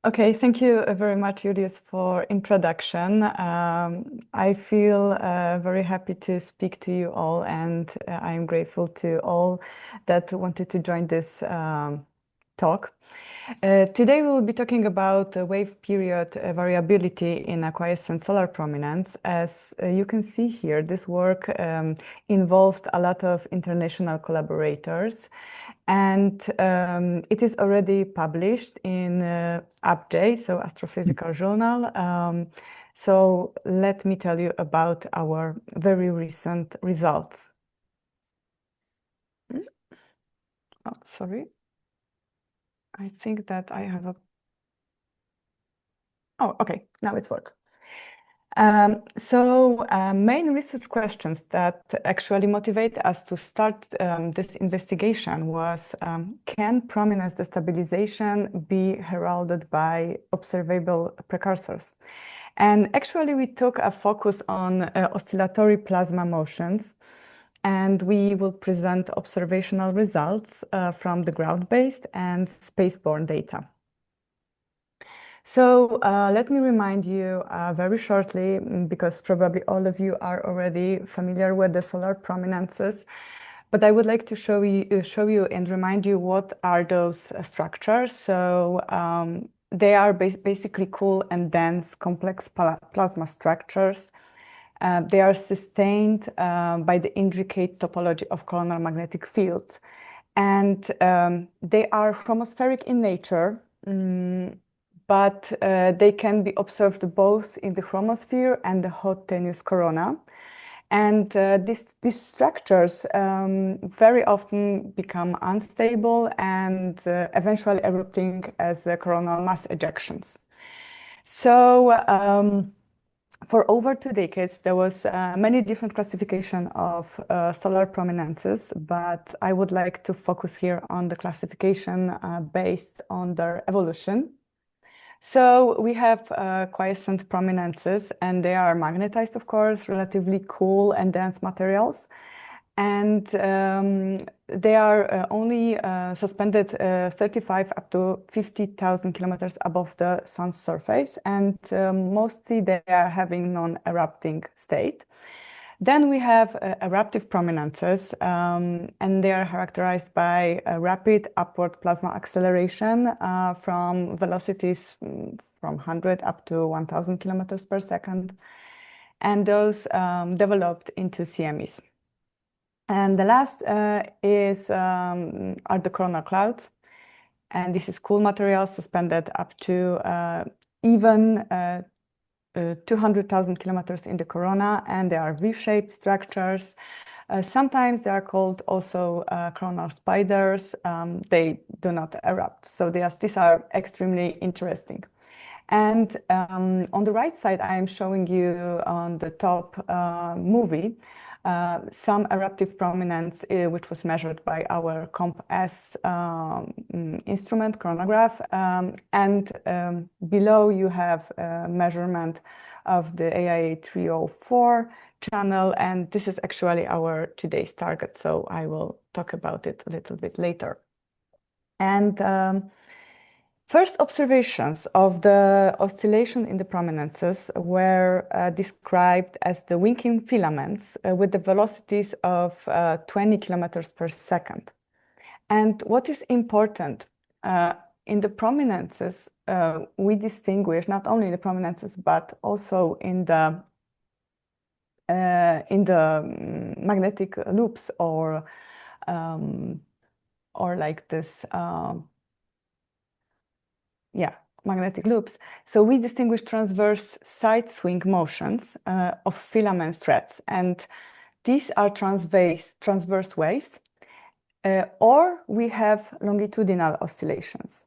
Okay, thank you very much, Julius, for introduction. I feel very happy to speak to you all, and I am grateful to all that wanted to join this talk. Today we will be talking about wave period variability in a quiescent solar prominence. As you can see here, this work involved a lot of international collaborators, and it is already published in APJ, so Astrophysical Journal. So let me tell you about our very recent results. Oh, sorry. I think that I have a... Oh, okay, now it's work. Main research questions that actually motivate us to start this investigation was, can prominence destabilisation be heralded by observable precursors? And actually we took a focus on oscillatory plasma motions, and we will present observational results from the ground-based and spaceborne data. So let me remind you very shortly, because probably all of you are already familiar with the solar prominences, but I would like to show you and remind you what are those structures. So they are basically cool and dense complex plasma structures. They are sustained by the intricate topology of coronal magnetic fields. And they are chromospheric in nature, but they can be observed both in the chromosphere and the hot tenuous corona. And these structures very often become unstable and eventually erupting as coronal mass ejections. So for over 2 decades, there was many different classification of solar prominences, but I would like to focus here on the classification based on their evolution. So we have quiescent prominences, and they are magnetized, of course, relatively cool and dense materials. And they are only suspended 35 up to 50,000 kilometers above the sun's surface, and mostly they are having non-erupting state. Then we have eruptive prominences, and they are characterized by a rapid upward plasma acceleration from velocities from 100 up to 1,000 kilometers per second, and those developed into CMEs. And the last are the coronal clouds, and this is cool material suspended up to even 200,000 kilometers in the corona, and they are V-shaped structures. Sometimes they are called also coronal spiders. They do not erupt, so these are extremely interesting. And on the right side, I am showing you on the top movie some eruptive prominence, which was measured by our COMP-S instrument coronagraph. And below you have a measurement of the AIA 304 channel, and this is actually our today's target, so I will talk about it a little bit later. And first observations of the oscillation in the prominences were described as the winking filaments with the velocities of 20 kilometers per second. And what is important, in the prominences, we distinguish not only the prominences, but also in the magnetic loops or like this, magnetic loops. So we distinguish transverse side swing motions of filament threads, and these are transverse waves, or we have longitudinal oscillations.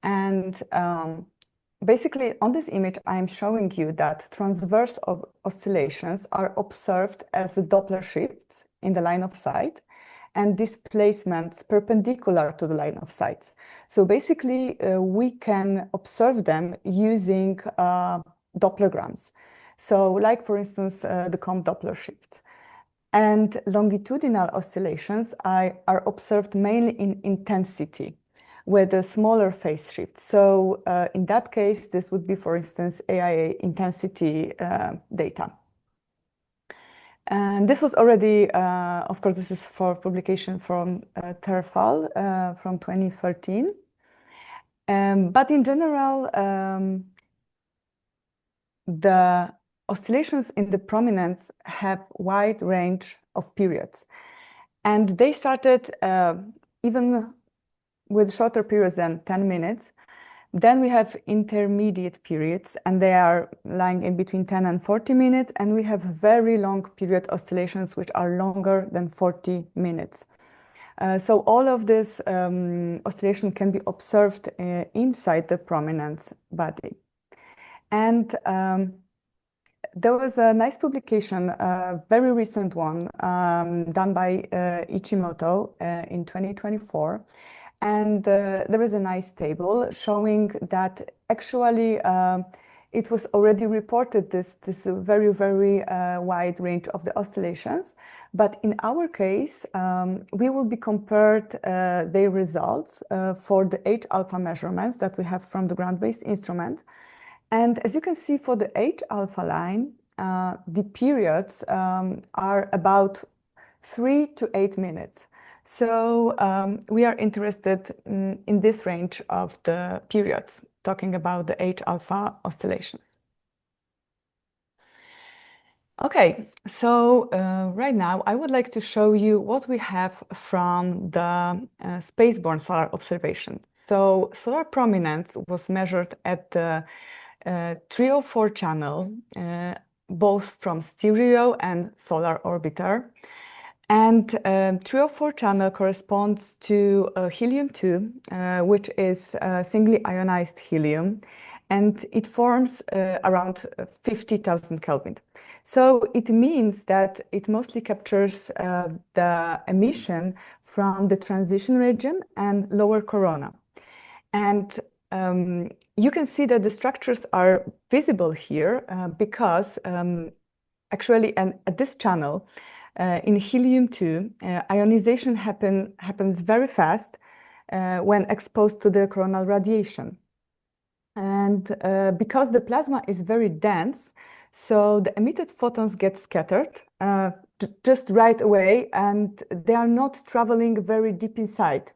And basically on this image, I'm showing you that transverse oscillations are observed as Doppler shifts in the line of sight, and displacements perpendicular to the line of sight. So basically, we can observe them using Dopplerograms. So like, for instance, the COMP Doppler shift. And longitudinal oscillations are observed mainly in intensity, with a smaller phase shift. So in that case, this would be, for instance, AIA intensity data. And this was already, of course, this is for publication from TERFAL from 2013. But in general, the oscillations in the prominence have wide range of periods. And they started even with shorter periods than 10 minutes. Then we have intermediate periods, and they are lying in between 10 and 40 minutes. And we have very long period oscillations, which are longer than 40 minutes. So all of this oscillation can be observed inside the prominence body. And there was a nice publication, a very recent one, done by Ichimoto in 2024. And there is a nice table showing that actually it was already reported this very, very wide range of the oscillations. But in our case, we will be compared their results for the H-alpha measurements that we have from the ground-based instrument. And as you can see, for the H-alpha line, the periods are about 3 to 8 minutes. So we are interested in this range of the periods, talking about the H-alpha oscillations. Okay, so right now I would like to show you what we have from the spaceborne solar observation. So solar prominence was measured at the 304 channel, both from stereo and solar orbiter. And 304 channel corresponds to helium-2, which is singly ionized helium, and it forms around 50,000 Kelvin. So it means that it mostly captures the emission from the transition region and lower corona. And you can see that the structures are visible here because actually at this channel, in helium-2, ionization happens very fast when exposed to the coronal radiation. And because the plasma is very dense, so the emitted photons get scattered just right away, and they are not traveling very deep inside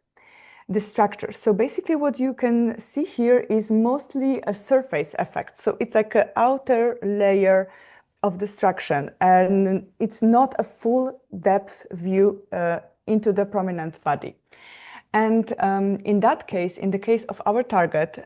the structure. So basically what you can see here is mostly a surface effect. So it's like an outer layer of destruction, and it's not a full depth view into the prominent body. And in that case, in the case of our target,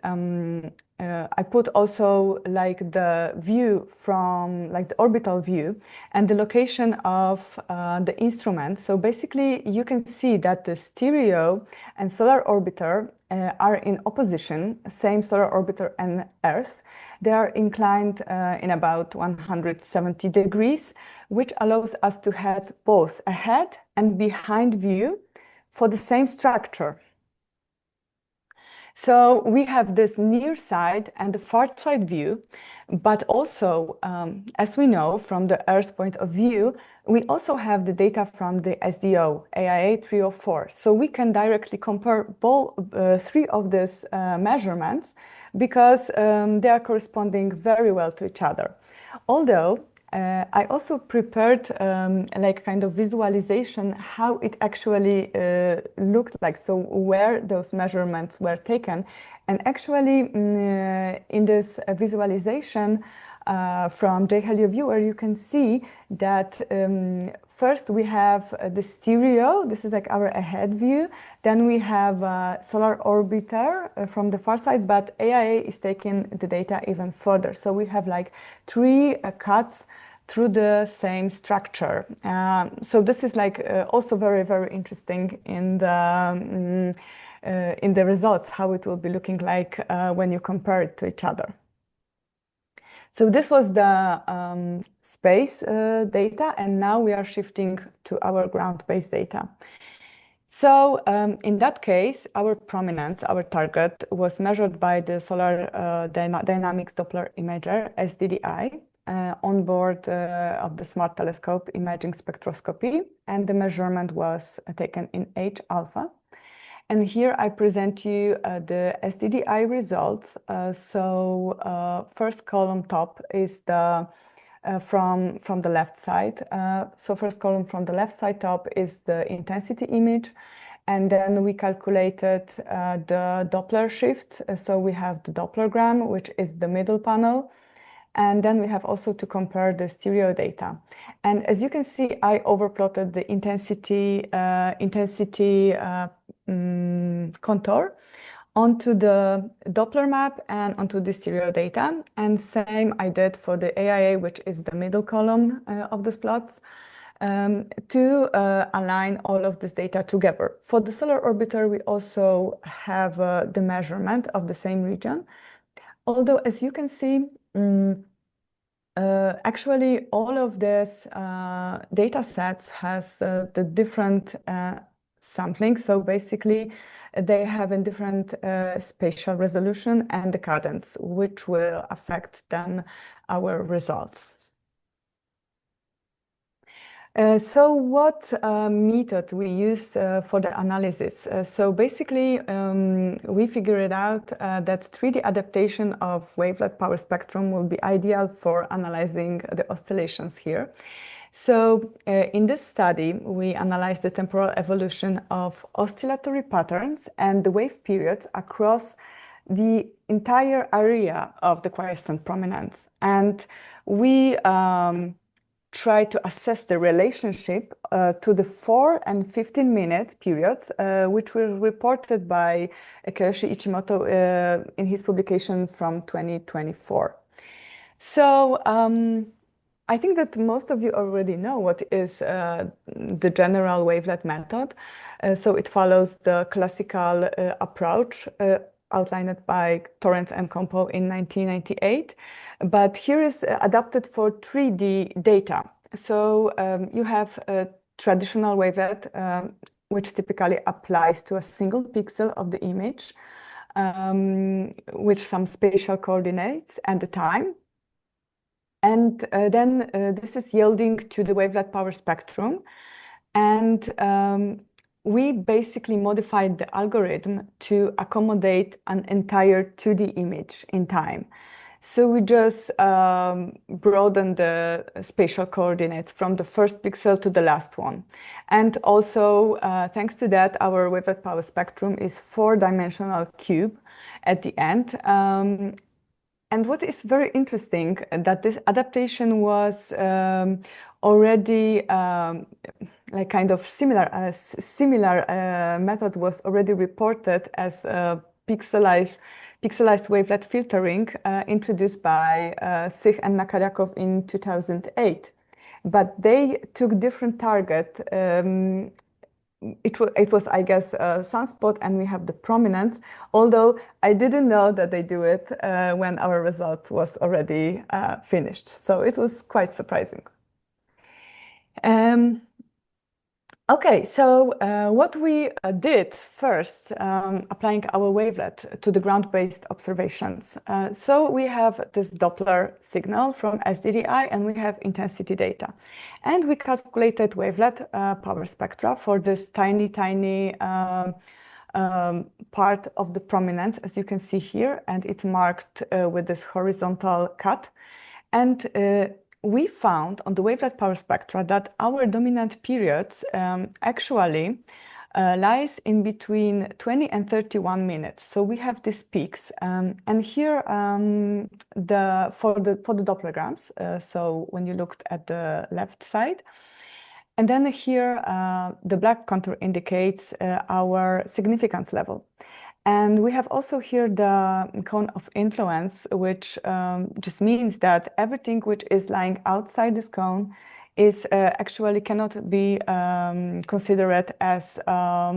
I put also like the view from like the orbital view and the location of the instrument. So basically you can see that the stereo and solar orbiter are in opposition, same solar orbiter and Earth. They are inclined in about 170 degrees, which allows us to have both ahead and behind view for the same structure. So we have this near side and the far side view, but also, as we know from the Earth point of view, we also have the data from the SDO, AIA 304. So we can directly compare both three of these measurements because they are corresponding very well to each other. Although I also prepared like kind of visualization how it actually looked like, so where those measurements were taken. And actually in this visualization from JHelioViewer, you can see that first we have the stereo, this is like our ahead view. Then we have solar orbiter from the far side, but AIA is taking the data even further. So we have like three cuts through the same structure. So this is like also very, very interesting in the results, how it will be looking like when you compare it to each other. So this was the space data, and now we are shifting to our ground-based data. So in that case, our prominence, our target, was measured by the Solar Dynamics Doppler Imager, SDDI, on board of the Smart Telescope Imaging Spectroscopy, and the measurement was taken in H-alpha. And here I present you the SDDI results. First column top is the from the left side. So first column from the left side top is the intensity image. And then we calculated the Doppler shift. So we have the Dopplergram, which is the middle panel. And then we have also to compare the stereo data. And as you can see, I overplotted the intensity contour onto the Doppler map and onto the stereo data. And same I did for the AIA, which is the middle column of these plots, to align all of this data together. For the solar orbiter, we also have the measurement of the same region. Although, as you can see, actually, all of these data sets has the different sampling. So basically, they have a different spatial resolution and the cadence, which will affect then our results. So what method we used for the analysis? So basically, we figured out that 3D adaptation of wavelet power spectrum will be ideal for analyzing the oscillations here. So in this study, we analyzed the temporal evolution of oscillatory patterns and the wave periods across the entire area of the quiescent prominence. And we try to assess the relationship to the 4 and 15 minutes periods, which were reported by Kiyoshi Ichimoto in his publication from 2024. So I think that most of you already know what is the general wavelet method. So it follows the classical approach outlined by Torrance and Compo in 1998. But here is adapted for 3D data. So you have a traditional wavelet, which typically applies to a single pixel of the image with some spatial coordinates and the time. And then this is yielding to the wavelet power spectrum. And we basically modified the algorithm to accommodate an entire 2D image in time. So we just broadened the spatial coordinates from the first pixel to the last one. And also, thanks to that, our wavelet power spectrum is 4-dimensional cube at the end. And what is very interesting that this adaptation was already like kind of similar method was already reported as pixelized wavelet filtering introduced by Sich and Nakaryakov in 2008. But they took different target. It was, I guess, sunspot, and we have the prominence, although I didn't know that they do it when our results was already finished. So it was quite surprising. Okay, so what we did first, applying our wavelet to the ground-based observations. So we have this Doppler signal from SDDI, and we have intensity data. And we calculated wavelet power spectra for this tiny part of the prominence, as you can see here, and it's marked with this horizontal cut. And we found on the wavelet power spectra that our dominant periods actually lies in between 20 and 31 minutes. So we have these peaks, and here for the Dopplergrams. So when you looked at the left side, and then here the black contour indicates our significance level. And we have also here the cone of influence, which just means that everything which is lying outside this cone is actually cannot be considered as a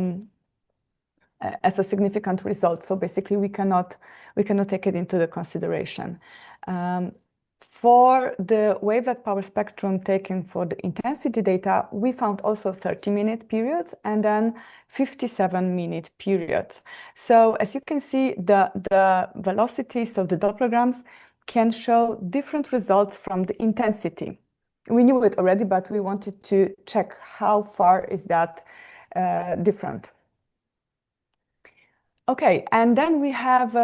significant result. So basically, we cannot take it into the consideration. For the wavelet power spectrum taken for the intensity data, we found also 30-minute periods and then 57-minute periods. So as you can see, the velocities of the Dopplergrams can show different results from the intensity. We knew it already, but we wanted to check how far is that different. Okay, and then we have,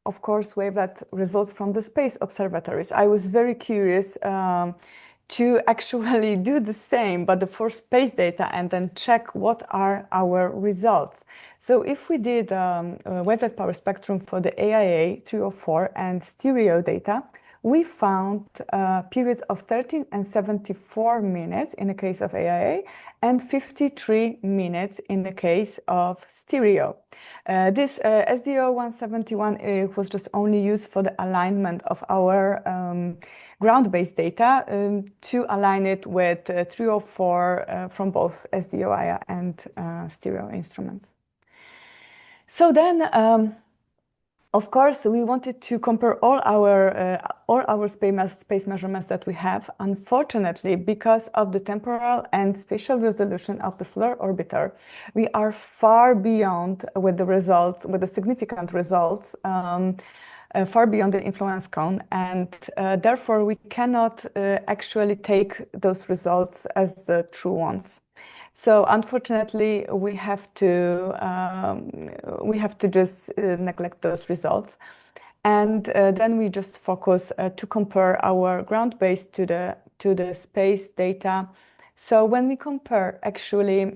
of course, wavelet results from the space observatories. I was very curious to actually do the same, but for space data, and then check what are our results. So if we did a wavelet power spectrum for the AIA 304 and stereo data, we found periods of 13 and 74 minutes in the case of AIA and 53 minutes in the case of stereo. This SDO 171 was just only used for the alignment of our ground-based data to align it with 304 from both SDO and stereo instruments. So then, of course, we wanted to compare all our space measurements that we have. Unfortunately, because of the temporal and spatial resolution of the solar orbiter, we are far beyond with the results, with the significant results, far beyond the influence cone, and therefore we cannot actually take those results as the true ones. So unfortunately, we have to just neglect those results, and then we just focus to compare our ground-based to the space data. So when we compare actually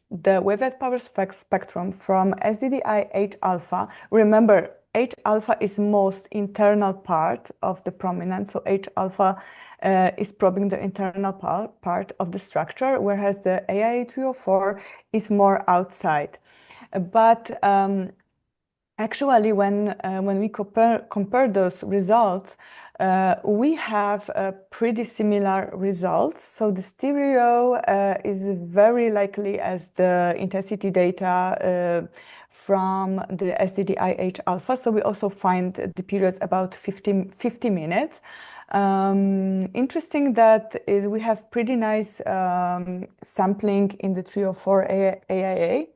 the wavelet power spectrum from SDDI H alpha, remember H alpha is most internal part of the prominence, so H alpha is probing the internal part of the structure, whereas the AIA 304 is more outside. But actually, when we compare those results, we have pretty similar results. So the stereo is very likely as the intensity data from the SDDI-H alpha. So we also find the periods about 50 minutes. Interesting that is we have pretty nice sampling in the 304 AIA.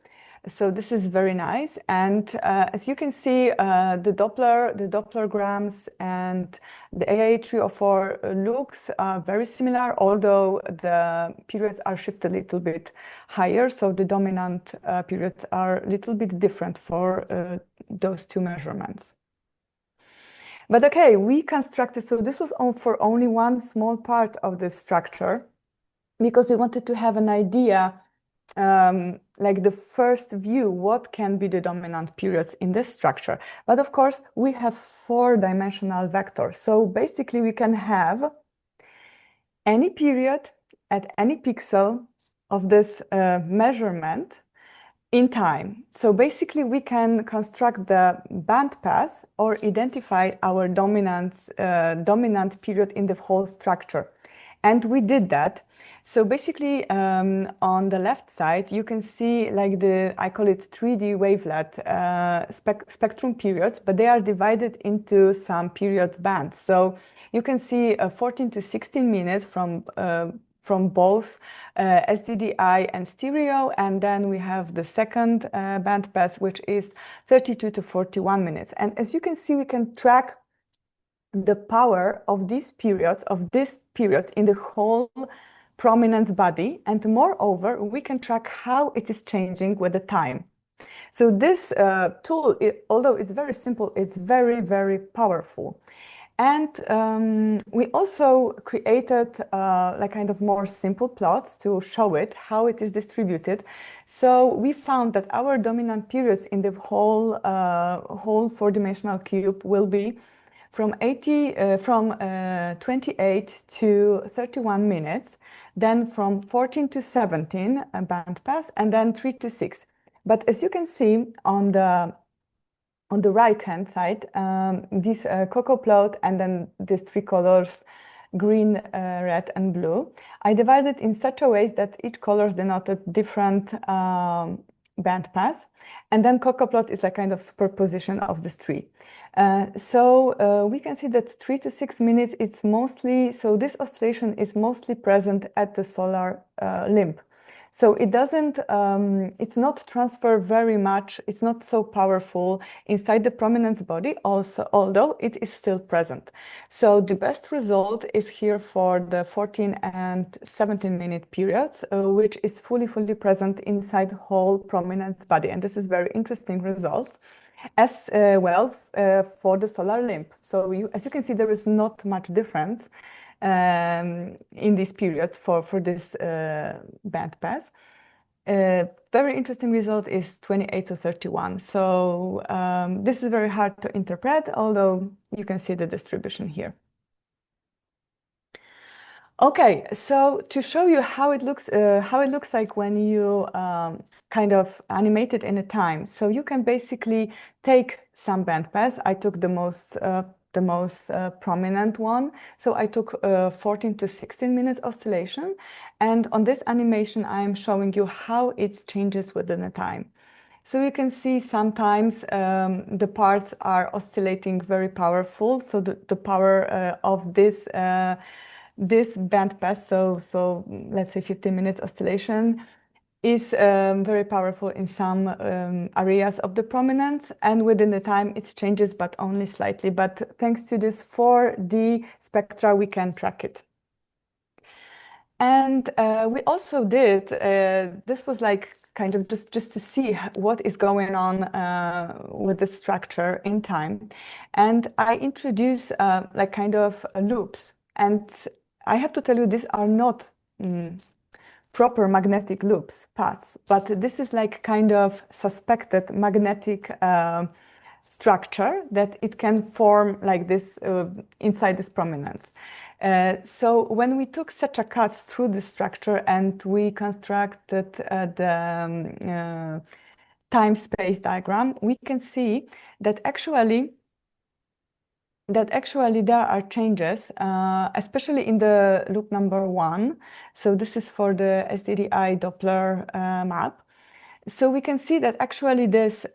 So this is very nice, and as you can see, the Dopplergrams and the AIA 304 looks very similar, although the periods are shifted a little bit higher. So the dominant periods are a little bit different for those two measurements. But okay, we constructed. So this was for only one small part of the structure, because we wanted to have an idea. Like the first view, what can be the dominant periods in this structure. But of course, we have four-dimensional vectors. So basically, we can have any period at any pixel of this measurement in time. So basically, we can construct the bandpass or identify our dominant period in the whole structure. And we did that. So basically, on the left side, you can see like I call it 3D wavelet spectrum periods, but they are divided into some period bands. So you can see 14 to 16 minutes from both SDDI and stereo, and then we have the second bandpass, which is 32 to 41 minutes. And as you can see, we can track the power of these periods, in the whole prominence body, and moreover, we can track how it is changing with the time. So this tool, although it's very simple, it's very, very powerful. And we also created like kind of more simple plots to show it, how it is distributed. So we found that our dominant periods in the whole four-dimensional cube will be from 28 to 31 minutes, then from 14 to 17 bandpass, and then 3 to 6. But as you can see on the right-hand side, this cocoa plot and then these three colors, green, red, and blue, I divided in such a way that each color denoted different bandpass. And then cocoa plot is a kind of superposition of the three. So we can see that 3 to 6 minutes, it's mostly, so this oscillation is mostly present at the solar limb. So it doesn't, it's not transfer very much, it's not so powerful inside the prominence body also, although it is still present. So the best result is here for the 14 and 17-minute periods, which is fully present inside whole prominence body. And this is very interesting results as well for the solar limb. So as you can see, there is not much difference in these periods for this bandpass. Very interesting result is 28 to 31. So this is very hard to interpret, although you can see the distribution here. Okay, so to show you how it looks like when you kind of animate it in a time. So you can basically take some bandpass. I took the most prominent one. So I took 14 to 16 minutes oscillation. And on this animation, I am showing you how it changes within a time. So you can see sometimes the parts are oscillating very powerful. So the power of this bandpass, so let's say 15 minutes oscillation, is very powerful in some areas of the prominence, and within the time it changes, but only slightly. But thanks to this 4D spectra, we can track it. And we also did, this was like kind of just to see what is going on with the structure in time. And I introduced like kind of loops. And I have to tell you, these are not proper magnetic loops paths, but this is like kind of suspected magnetic structure that it can form like this inside this prominence. So when we took such a cuts through the structure and we constructed the time-space diagram, we can see that actually there are changes, especially in the loop number 1. So this is for the SDDI Doppler map. So we can see that actually this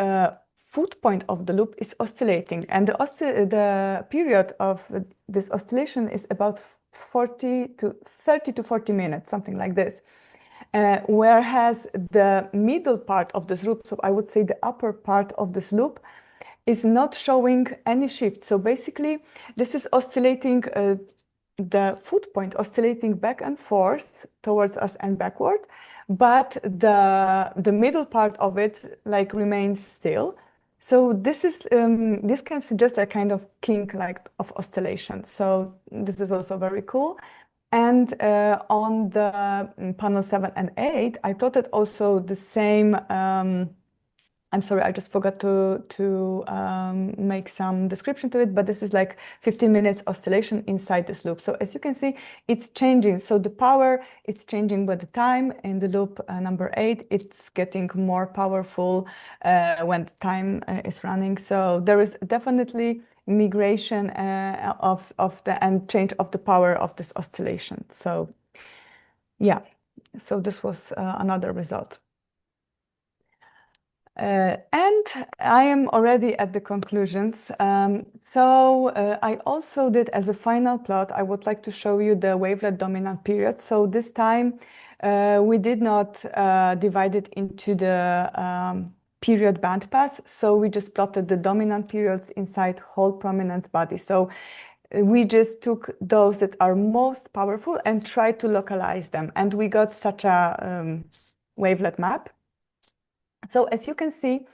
foot point of the loop is oscillating, and the period of this oscillation is about 30 to 40 minutes, something like this. Whereas the middle part of this loop, so I would say the upper part of this loop, is not showing any shift. So basically, this is oscillating, the foot point oscillating back and forth towards us and backward, but the middle part of it like remains still. So this is this can suggest a kind of kink like of oscillation. So this is also very cool. And on the panel 7 and 8, I plotted also the same. I'm sorry, I just forgot to make some description to it, but this is like 15 minutes oscillation inside this loop. So as you can see, it's changing. So the power, it's changing with the time. In the loop number 8, it's getting more powerful when the time is running. So there is definitely migration of the and change of the power of this oscillation. So yeah, so this was another result. And I am already at the conclusions. I also did, as a final plot, I would like to show you the wavelet dominant period. So this time we did not divide it into the period bandpass. So we just plotted the dominant periods inside whole prominence body. So we just took those that are most powerful and tried to localize them. And we got such a wavelet map. So as you can see,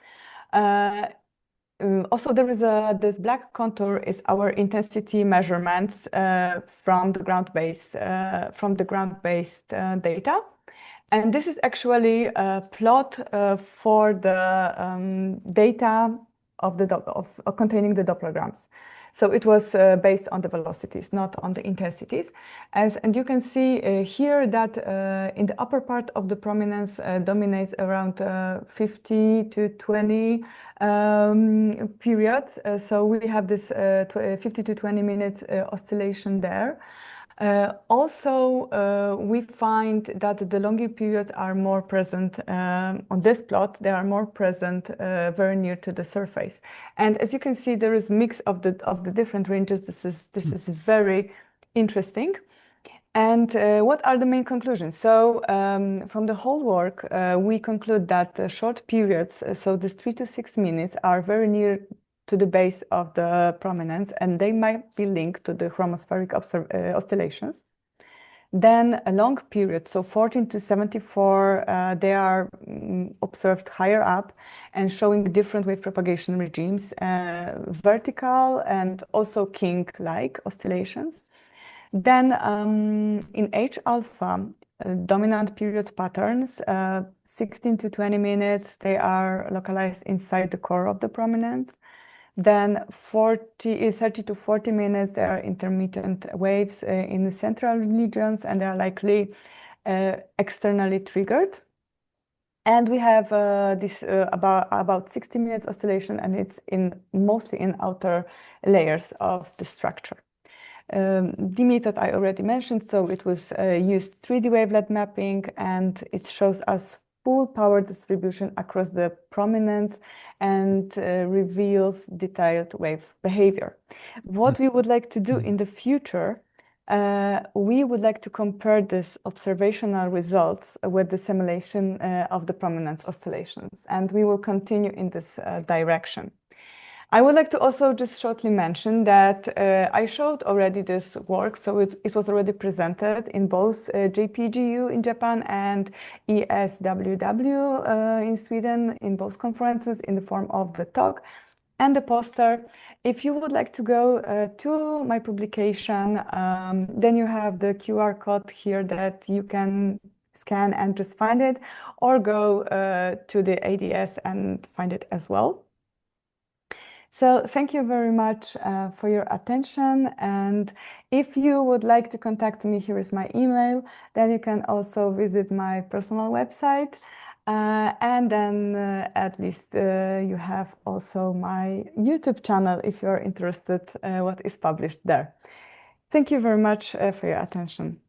also there is this black contour is our intensity measurements from the ground-based data, and this is actually a plot for the data of containing the Dopplergrams. So it was based on the velocities, not on the intensities. And you can see here that in the upper part of the prominence dominates around 50 to 20 periods. So we have this 50 to 20 minutes oscillation there. Also, we find that the longer periods are more present on this plot. They are more present very near to the surface. And as you can see, there is mix of the different ranges. This is very interesting. And what are the main conclusions? So from the whole work, we conclude that short periods, so these 3 to 6 minutes, are very near to the base of the prominence, and they might be linked to the chromospheric oscillations. Then a long period, so 14 to 74, they are observed higher up and showing different wave propagation regimes, vertical and also king-like oscillations. Then in H alpha, dominant period patterns, 16 to 20 minutes, they are localized inside the core of the prominence. Then 30 to 40 minutes, there are intermittent waves in the central regions, and they are likely externally triggered. And we have this about 60 minutes oscillation, and it's mostly in outer layers of the structure. The method I already mentioned, so it was used 3D wavelet mapping, and it shows us full power distribution across the prominence and reveals detailed wave behavior. What we would like to do in the future, we would like to compare this observational results with the simulation of the prominence oscillations, and we will continue in this direction. I would like to also just shortly mention that I showed already this work, so it was already presented in both JPGU in Japan and ESWW in Sweden, in both conferences, in the form of the talk and the poster. If you would like to go to my publication, then you have the QR code here that you can scan and just find it, or go to the ADS and find it as well. So thank you very much for your attention. And if you would like to contact me, here is my email. Then you can also visit my personal website. And then at least you have also my YouTube channel if you're interested what is published there. Thank you very much for your attention.